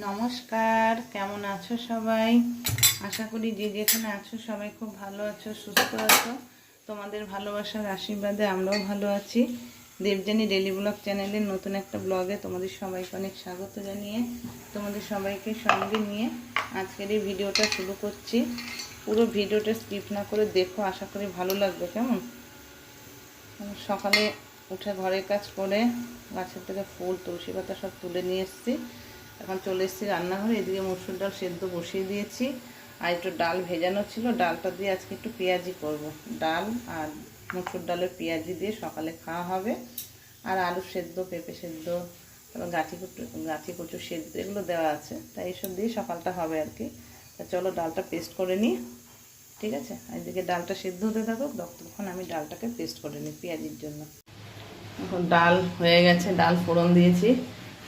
নমস্কার, কেমন আছো সবাই? আশা করি যে যেখানে আছো সবাই খুব ভালো আছো, সুস্থ আছো। তোমাদের ভালোবাসার আশীর্বাদে আমরাও ভালো আছি। দেবযানী ডেলি ব্লগ চ্যানেলের নতুন একটা ব্লগে তোমাদের সবাইকে অনেক স্বাগত জানিয়ে তোমাদের সবাইকে সঙ্গে নিয়ে আজকের এই ভিডিওটা শুরু করছি। পুরো ভিডিওটা স্কিপ না করে দেখো, আশা করি ভালো লাগবে। কেমন? সকালে উঠে ঘরের কাজ করে গাছের থেকে ফুল তুলসী পাতা সব তুলে নিয়ে এসেছি। এখন চলে এসেছি রান্নাঘরে। এদিকে মসুর ডাল সেদ্ধ বসিয়ে দিয়েছি, আর একটু ডাল ভেজানো ছিল, ডালটা দিয়ে আজকে একটু পেঁয়াজি করব। ডাল আর মসুর ডালের পেঁয়াজি দিয়ে সকালে খাওয়া হবে। আর আলু সেদ্ধ, পেঁপে সেদ্ধ, তারপর গাঠি কচু সেদ্ধ এগুলো দেওয়া আছে, তাই এইসব দিয়ে সকালটা হবে আর কি। তা চলো ডালটা পেস্ট করে নিই, ঠিক আছে? এদিকে ডালটা সেদ্ধ হতে থাকুক, ততক্ষণ আমি ডালটাকে পেস্ট করে নিই পেঁয়াজির জন্য। এখন ডাল হয়ে গেছে, ডাল ফোড়ন দিয়েছি।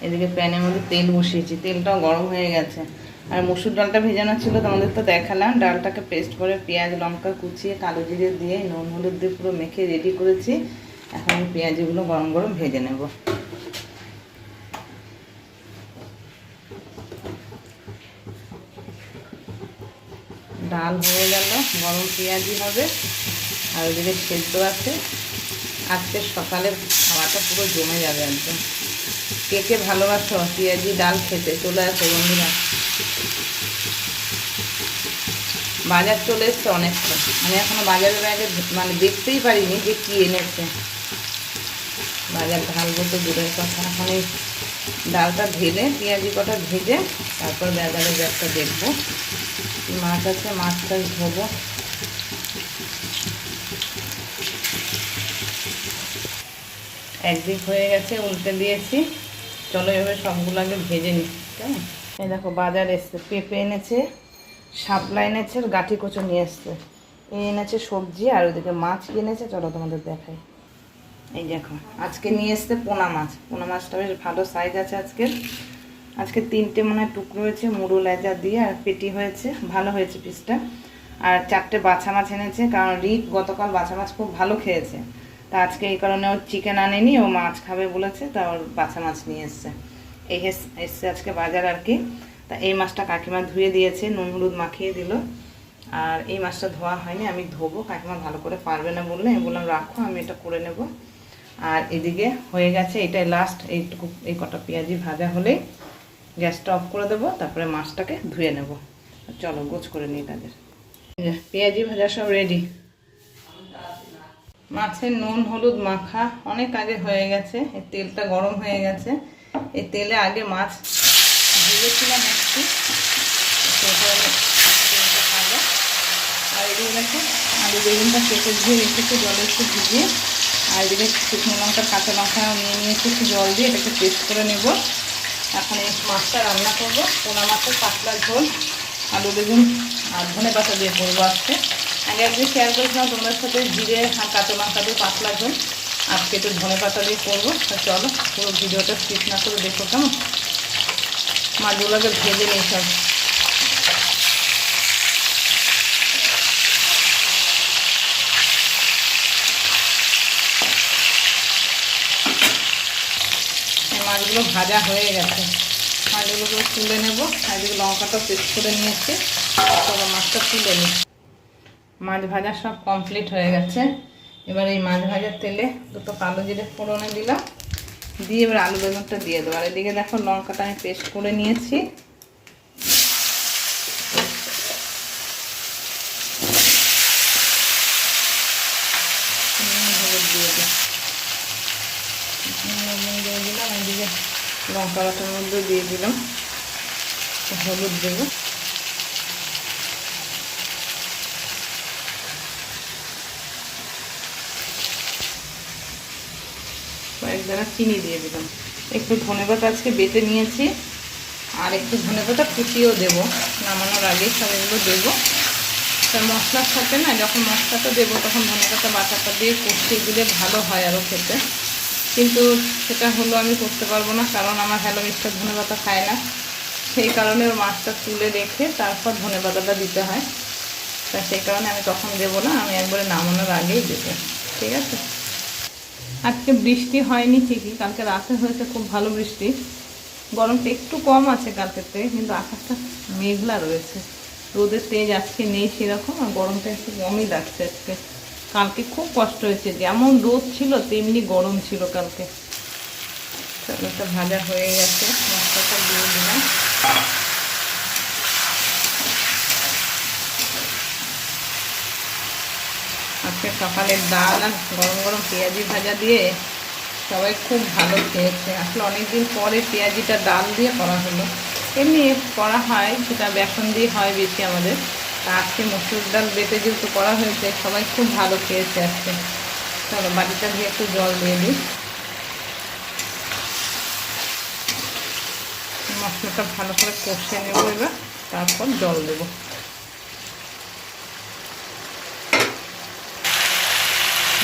এদিকে প্যানের মধ্যে তেল বসিয়েছি, তেলটাও গরম হয়ে গেছে। আর মসুর ডালটা ভেজানো ছিল, তোমাদের তো দেখালাম। ডালটাকে পেস্ট করে পেঁয়াজ লঙ্কা কুচিয়ে কালো জিরে দিয়ে নুন হলুদ দিয়ে পুরো মেখে রেডি করেছি। এখন আমি পেঁয়াজগুলো গরম গরম ভেজে নেব। ডাল হয়ে গেল, গরম পেঁয়াজি হবে। আর ওদিকে সেদ্ধ আছে। আজকে সকালে খাওয়াটা পুরো জমে যাবে একদম। কে কে ভালোবাসো পেঁয়াজি ডাল খেতে? চলে আসো বন্ধুরা। বাজার চলে এসছে অনেকটা, আমি এখনো বাজারের আগে দেখতেই পারিনি যে কি এনেছে। বাজার ঢালবো তো দূরের কথা, এখন এই ডালটা ঢেলে পেঁয়াজি কটা ভেজে তারপর বাজারের ব্যাগটা দেখবো। মাছ আছে, মাছটা ধোবো। একদিক হয়ে গেছে, উল্টে দিয়েছি। চলো এভাবে সবগুলো আগে ভেজে নিই, কেমন? এই দেখো বাজার এসছে, পেঁপে এনেছে, শাপলা এনেছে, আর গাঠি কচু নিয়ে এসছে। এই এনেছে সবজি, আর ওইদিকে মাছ কিনেছে। চলো তোমাদের দেখাই। এই দেখো আজকে নিয়ে এসছে পোনা মাছ। পোনা মাছটা বেশ ভালো সাইজ আছে আজকে 3টে মনে হয় টুকরো হয়েছে, মুড়ো লেজা দিয়ে, আর পেটি হয়েছে, ভালো হয়েছে পিসটা। আর 4টে বাছা মাছ এনেছে, কারণ রিক গতকাল বাছা মাছ খুব ভালো খেয়েছে। তা আজকে এই কারণে ওর চিকেন আনেনি, ও মাছ খাবে বলেছে, তা ওর বাছা মাছ নিয়ে এসছে। এই এসছে আজকে বাজার আর কি। তা এই মাছটা কাকিমা ধুয়ে দিয়েছে, নুন হলুদ মাখিয়ে দিল। আর এই মাছটা ধোয়া হয়নি, আমি ধোবো। কাকিমা ভালো করে পারবে না বললে, আমি বললাম রাখো, আমি এটা করে নেব। আর এদিকে হয়ে গেছে, এটাই লাস্ট। এইটুকু এই কটা পেঁয়াজি ভাজা হলেই গ্যাসটা অফ করে দেবো, তারপরে মাছটাকে ধুয়ে নেব। চলো গোছ করে নিই তাদের। পেঁয়াজি ভাজা সব রেডি। মাছের নুন হলুদ মাখা অনেক আগে হয়ে গেছে। এই তেলটা গরম হয়ে গেছে, এই তেলে আগে মাছ ভেজেছিলাম একটু, আর এদিকে দেখো আলু বেগুনটা কেটে ধুয়ে রেখেছি, জলে একটু ভিজিয়ে। আর এদিকে শুকনো লঙ্কা কাঁচা লঙ্কা নিয়ে নিয়েছি, একটু জল দিয়ে এটাকে পেস্ট করে নেব। এখন এই মাছটা রান্না করবো, পোনা মাছের পাতলা ঝোল, আলু বেগুন আর ধনে পাতা দিয়ে করবো আজকে। আগে একদিন শেয়ার করেছিলাম তোমাদের সাথে জিরে আর কাঁচা লঙ্কা দিয়ে পাতলা ঝোল, আজকে একটু ধনে পাতা দিয়ে করবো। তা চলো পুরো ভিডিওটা স্কিপ না করে দেখো, কেমন? মাছগুলোকে ভেজে নিই সব। মাছগুলো ভাজা হয়ে গেছে, মাছগুলোকে তুলে নেব। আর এদিকে লঙ্কাটা পেস্ট করে নিয়েছি, তবে মাছটা তুলে নিই। মাছ ভাজা সব কমপ্লিট হয়ে গেছে। এবার এই মাছ ভাজার তেলে দুটো কালো জিরে ফোড়নে দিলাম, দিয়ে এবার আলু বেগুনটা দিয়ে দেবো। আর এদিকে দেখো লঙ্কাটা আমি পেস্ট করে নিয়েছি। হলুদ দিয়ে দিলাম, এদিকে লঙ্কা বাটার মধ্যে দিয়ে দিলাম, হলুদ দেবো। কয়েক দানা চিনি দিয়ে দিলাম। একটু ধনেপাতা আজকে বেটে নিয়েছি, আর একটু ধনেপাতা কুচিয়েও দেবো নামানোর আগে, সব এগুলো দেবো। তার মশলার সাথে না, যখন মশলাটা দেবো তখন ধনেপাতা বাটাটা দিয়ে কষিয়ে দিলে ভালো হয় আরও খেতে। কিন্তু সেটা হলো আমি করতে পারবো না, কারণ আমার হ্যালো মিস্টার ধনেপাতা খায় না। সেই কারণে ওর মাছটা তুলে রেখে তারপর ধনেপাতাটা দিতে হয়। তা সেই কারণে আমি তখন দেবো না, আমি একবারে নামানোর আগেই দেবো, ঠিক আছে? আজকে বৃষ্টি হয়নি ঠিকই, কালকে রাতে হয়েছে খুব ভালো বৃষ্টি, গরমটা একটু কম আছে কালকের থেকে, কিন্তু আকাশটা মেঘলা রয়েছে, রোদের তেজ আজকে নেই সেরকম, আর গরমটা একটু কমই লাগছে আজকে। কালকে খুব কষ্ট হয়েছে, যেমন রোদ ছিল তেমনি গরম ছিল কালকে। চালটা ভাজা হয়ে গেছে, মশলাটা দিয়ে দিলাম। আজকে সকালের ডাল আর গরম গরম পেঁয়াজি ভাজা দিয়ে সবাই খুব ভালো খেয়েছে। আসলে অনেকদিন পরে পেঁয়াজিটা ডাল দিয়ে করা হলো, এমনি করা হয় সেটা বেসন দিয়ে হয় বেশি আমাদের, তা আজকে মসুর ডাল বেটে যেহেতু করা হয়েছে সবাই খুব ভালো খেয়েছে আজকে। চলো বাটিটা দিয়ে একটু জল দিয়ে দিই, মশলাটা ভালো করে কষে নেবো এবার, তারপর জল দেবো।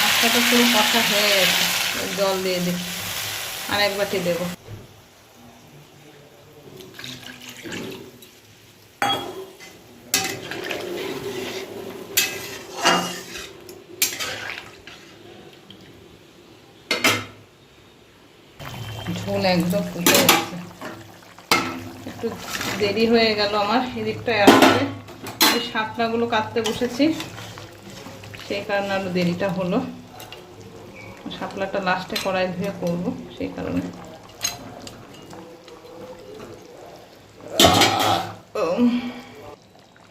মশলাটা পুরো কষা হয়ে গেছে, জল দিয়ে দিই, আর এক বাটি দেবো। ঝোল একদম ফুটে গেছে, একটু দেরি হয়ে গেল আমার এদিকটা আসলে, ওই শাপলাগুলো কাটতে বসেছি সেই কারণে আরও দেরিটা হলো। শাপলাটা লাস্টে কড়াই ধুয়ে করবো সেই কারণে।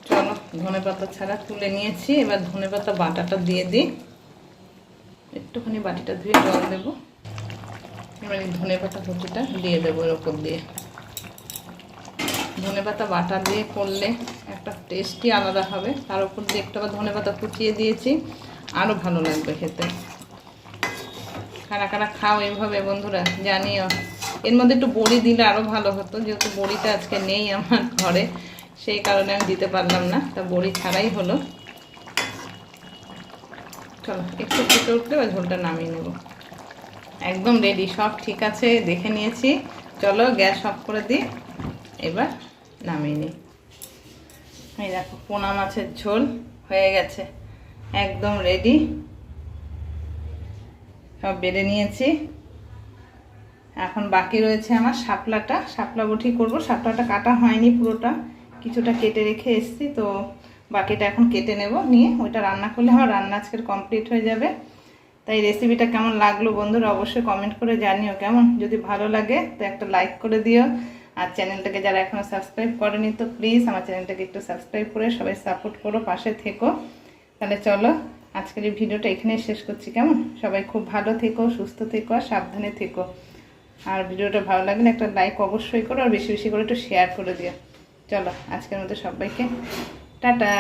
চলো ধনেপাতা ছাড়া তুলে নিয়েছি, এবার ধনেপাতা বাটাটা দিয়ে দিই, একটুখানি বাটিটা ধুয়ে জল দেবো, এবার এই ধনেপাতা কুচিটা দিয়ে দেবো এর ওপর দিয়ে। ধনেপাতা বাটা দিয়ে করলে একটা টেস্টই আলাদা হবে, তার উপর দিয়ে একটু আবার ধনেপাতা কুচিয়ে দিয়েছি, আরও ভালো লাগবে খেতে। কারা কারা খাও এইভাবে বন্ধুরা জানিও। এর মধ্যে একটু বড়ি দিলে আরও ভালো হতো, যেহেতু বড়িটা আজকে নেই আমার ঘরে সেই কারণে আমি দিতে পারলাম না, তা বড়ি ছাড়াই হলো। চলো একটু ফুটে উঠলে বা ঝোলটা নামিয়ে নেব। একদম রেডি, সব ঠিক আছে, দেখে নিয়েছি। চলো গ্যাস অফ করে দিই, এবার নামিয়ে নিই। এই দেখো পোনা মাছের ঝোল হয়ে গেছে, একদম রেডি। সব বেড়ে নিয়েছি, এখন বাকি রয়েছে আমার শাপলাটা। শাপলা বটি করবো, শাপলাটা কাটা হয়নি পুরোটা, কিছুটা কেটে রেখে এসেছি, তো বাকিটা এখন কেটে নেব, নিয়ে ওইটা রান্না করলে আমার রান্না আজকের কমপ্লিট হয়ে যাবে। তাই রেসিপিটা কেমন লাগলো বন্ধুরা অবশ্যই কমেন্ট করে জানিও কেমন। যদি ভালো লাগে তো একটা লাইক করে দিও, আর চ্যানেলটাকে যারা এখনও সাবস্ক্রাইব করেনি তো প্লিজ আমার চ্যানেলটাকে একটু সাবস্ক্রাইব করে সবাই সাপোর্ট করো, পাশে থেকো। তাহলে চলো আজকের এই ভিডিওটা এখানেই শেষ করছি, কেমন? সবাই খুব ভালো থেকো, সুস্থ থেকো আর সাবধানে থেকো। আর ভিডিওটা ভালো লাগলে একটা লাইক অবশ্যই করো, আর বেশি বেশি করে একটু শেয়ার করে দিও। চলো আজকের মতো সবাইকে টাটা।